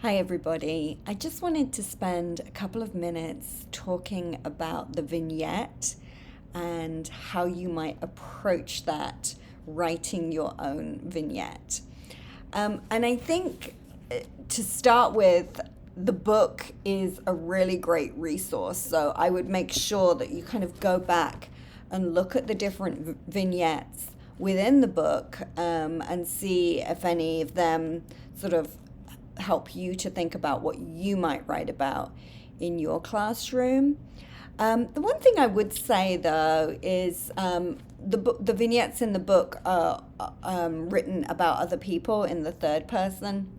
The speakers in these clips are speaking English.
Hi, everybody. I just wanted to spend a couple of minutes talking about the vignette and how you might approach that writing your own vignette. And I think to start with, the book is a really great resource. So I would make sure that you kind of go back and look at the different vignettes within the book and see if any of them sort of help you to think about what you might write about in your classroom. The one thing I would say though is the vignettes in the book are written about other people in the third person.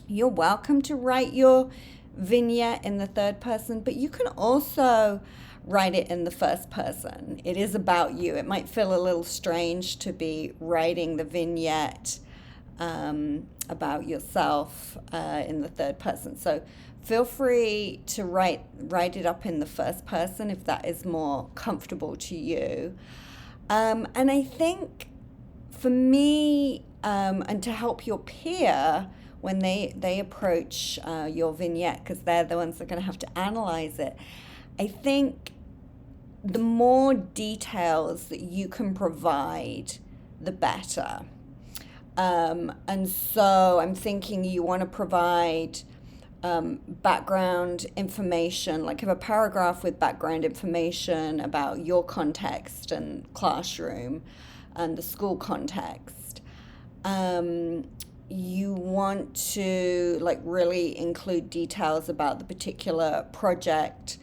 You're welcome to write your vignette in the third person, but you can also write it in the first person. It is about you. It might feel a little strange to be writing the vignette about yourself in the third person. So feel free to write it up in the first person if that is more comfortable to you. And I think for me, and to help your peer when they approach your vignette, because they're the ones that are going to have to analyze it, I think the more details that you can provide, the better. And so I'm thinking you want to provide background information, like have a paragraph with background information about your context and classroom and the school context. You want to like really include details about the particular project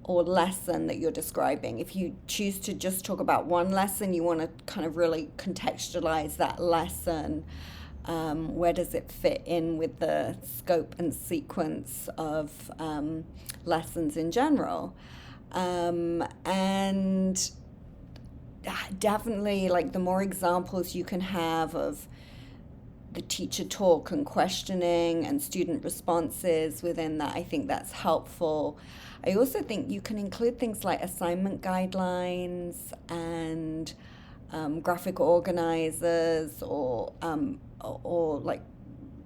or lesson that you're describing. If you choose to just talk about one lesson, you want to kind of really contextualize that lesson. Where does it fit in with the scope and sequence of lessons in general? And definitely, like the more examples you can have of the teacher talk and questioning and student responses within that, I think that's helpful. I also think you can include things like assignment guidelines and graphic organizers or like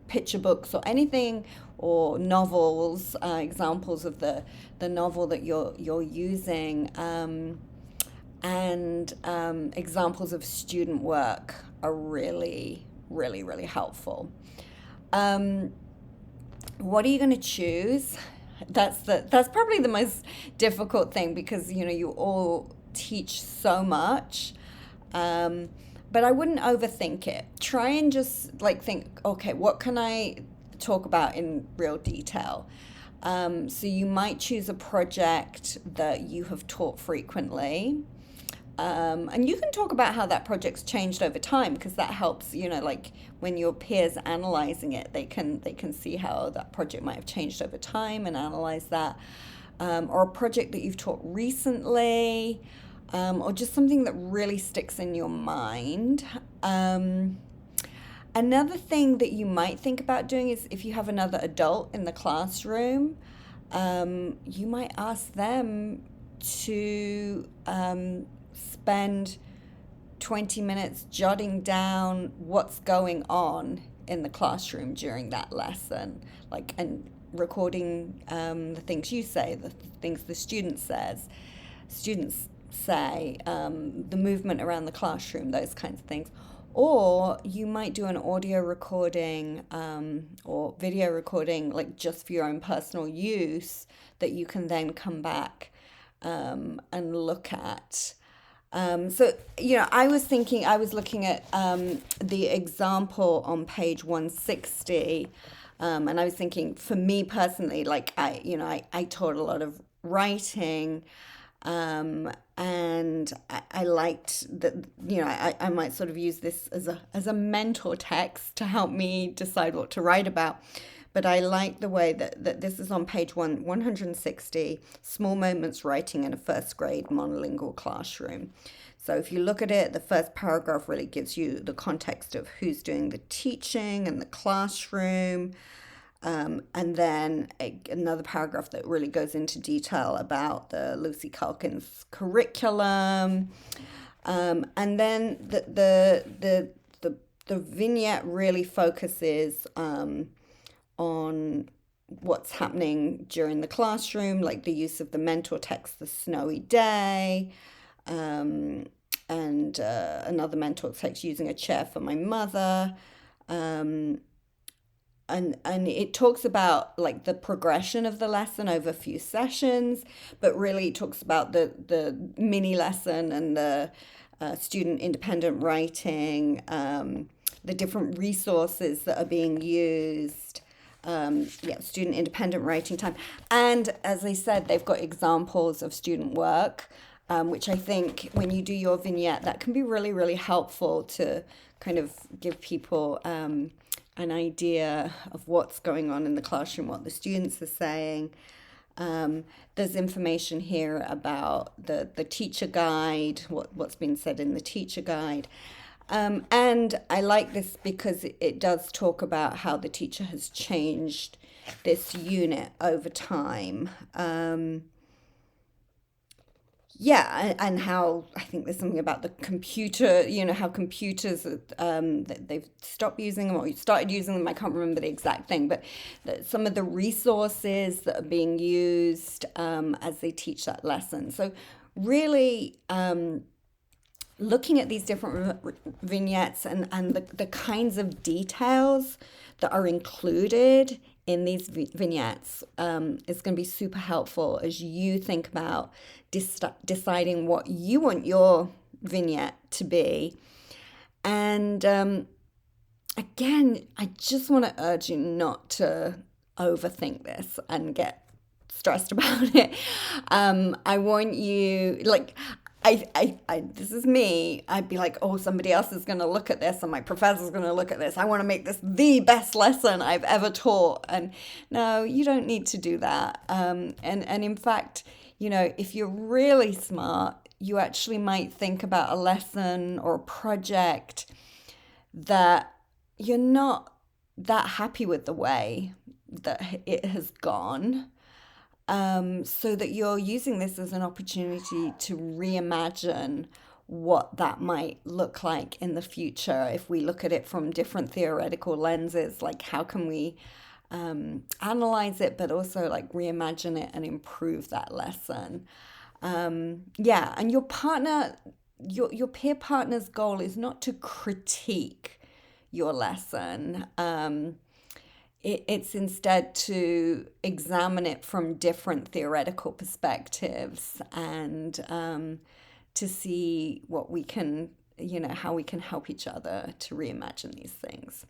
picture books or anything or novels, examples of the novel that you're using, and examples of student work are really helpful. Um, what are you going to choose? That's probably the most difficult thing because you all teach so much. Um, but I wouldn't overthink it. Try and just like think, okay, what can I talk about in real detail? So you might choose a project that you have taught frequently. And you can talk about how that project's changed over time because that helps, like when your peers analyzing it, they can see how that project might have changed over time and analyze that. Or a project that you've taught recently, or just something that really sticks in your mind. Another thing that you might think about doing is if you have another adult in the classroom, you might ask them to spend 20 minutes jotting down what's going on in the classroom during that lesson, like, and recording the things you say, the things the students say, the movement around the classroom, those kinds of things. Or you might do an audio recording or video recording, like just for your own personal use, that you can then come back and look at. I was thinking, I was looking at the example on page 160, and I was thinking, for me personally, like I taught a lot of writing, and I liked that, I might sort of use this as a mentor text to help me decide what to write about. But I like the way that this is on page 160, Small Moments Writing in a First Grade Monolingual Classroom. So if you look at it, the first paragraph really gives you the context of who's doing the teaching and the classroom. And then another paragraph that really goes into detail about the Lucy Calkins curriculum. And then the vignette really focuses on what's happening during the classroom, like the use of the mentor text, The Snowy Day, um, and another mentor text, Using a Chair for My Mother. Um, and it talks about like the progression of the lesson over a few sessions, but really it talks about the mini lesson and the student independent writing, the different resources that are being used. Yeah, student independent writing time. And as I said, they've got examples of student work, which I think when you do your vignette, that can be really, really helpful to kind of give people an idea of what's going on in the classroom, what the students are saying. There's information here about the teacher guide, what's been said in the teacher guide. And I like this because it does talk about how the teacher has changed this unit over time. Yeah, and how I think there's something about the computer, how computers, they've stopped using them or started using them. I can't remember the exact thing, but some of the resources that are being used as they teach that lesson. So, really, looking at these different vignettes and the kinds of details that are included in these vignettes is going to be super helpful as you think about deciding what you want your vignette to be. And again, I just want to urge you not to overthink this and get stressed about it. I want you, like, this is me. I'd be like, oh, somebody else is going to look at this and my professor's going to look at this. I want to make this the best lesson I've ever taught. And no, you don't need to do that. And in fact, if you're really smart, you actually might think about a lesson or a project that you're not that happy with the way that it has gone. So that you're using this as an opportunity to reimagine what that might look like in the future if we look at it from different theoretical lenses, like how can we analyze it, but also like reimagine it and improve that lesson. Yeah, and your partner, your peer partner's goal is not to critique your lesson. It's instead to examine it from different theoretical perspectives and to see what we can, how we can help each other to reimagine these things.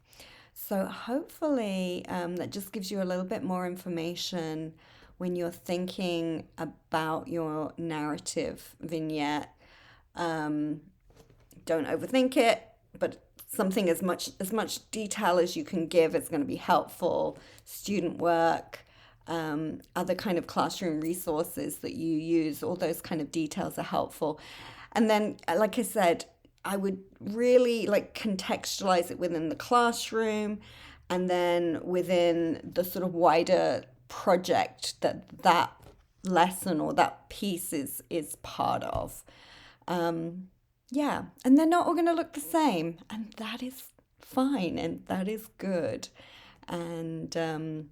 So hopefully that just gives you a little bit more information when you're thinking about your narrative vignette. Don't overthink it, but something as much detail as you can give is going to be helpful. Student work, other kind of classroom resources that you use, all those kind of details are helpful. And then, like I said, I would really like contextualize it within the classroom and then within the sort of wider project that lesson or that piece is part of. Yeah, and they're not all going to look the same, and that is fine, and that is good. And then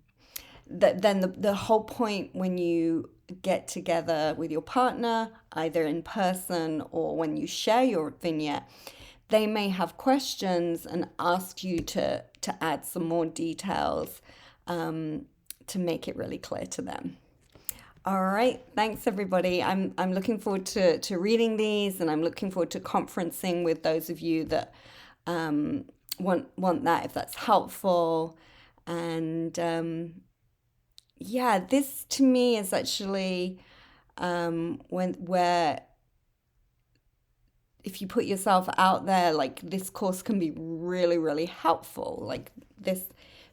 the whole point when you get together with your partner, either in person or when you share your vignette, they may have questions and ask you to add some more details to make it really clear to them. All right, thanks everybody. I'm looking forward to reading these, and I'm looking forward to conferencing with those of you that want that if that's helpful. And yeah, this to me is actually where if you put yourself out there, like this course can be really, really helpful. Like this,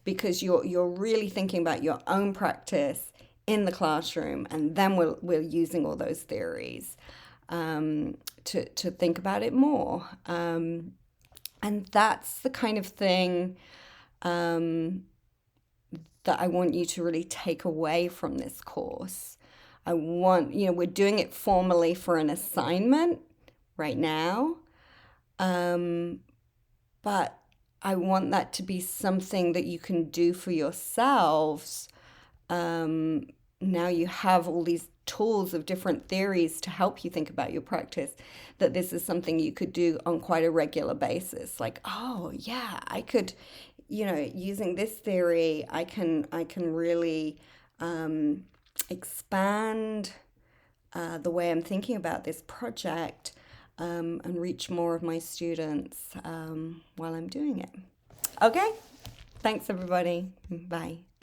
because you're really thinking about your own practice in the classroom, and then we're using all those theories to think about it more. And that's the kind of thing that I want you to really take away from this course. I want, we're doing it formally for an assignment right now. But I want that to be something that you can do for yourselves. Um, Now you have all these tools of different theories to help you think about your practice, that this is something you could do on quite a regular basis. Like, oh yeah, I could, using this theory, I can really expand the way I'm thinking about this project, and reach more of my students while I'm doing it. Okay, thanks everybody. Bye.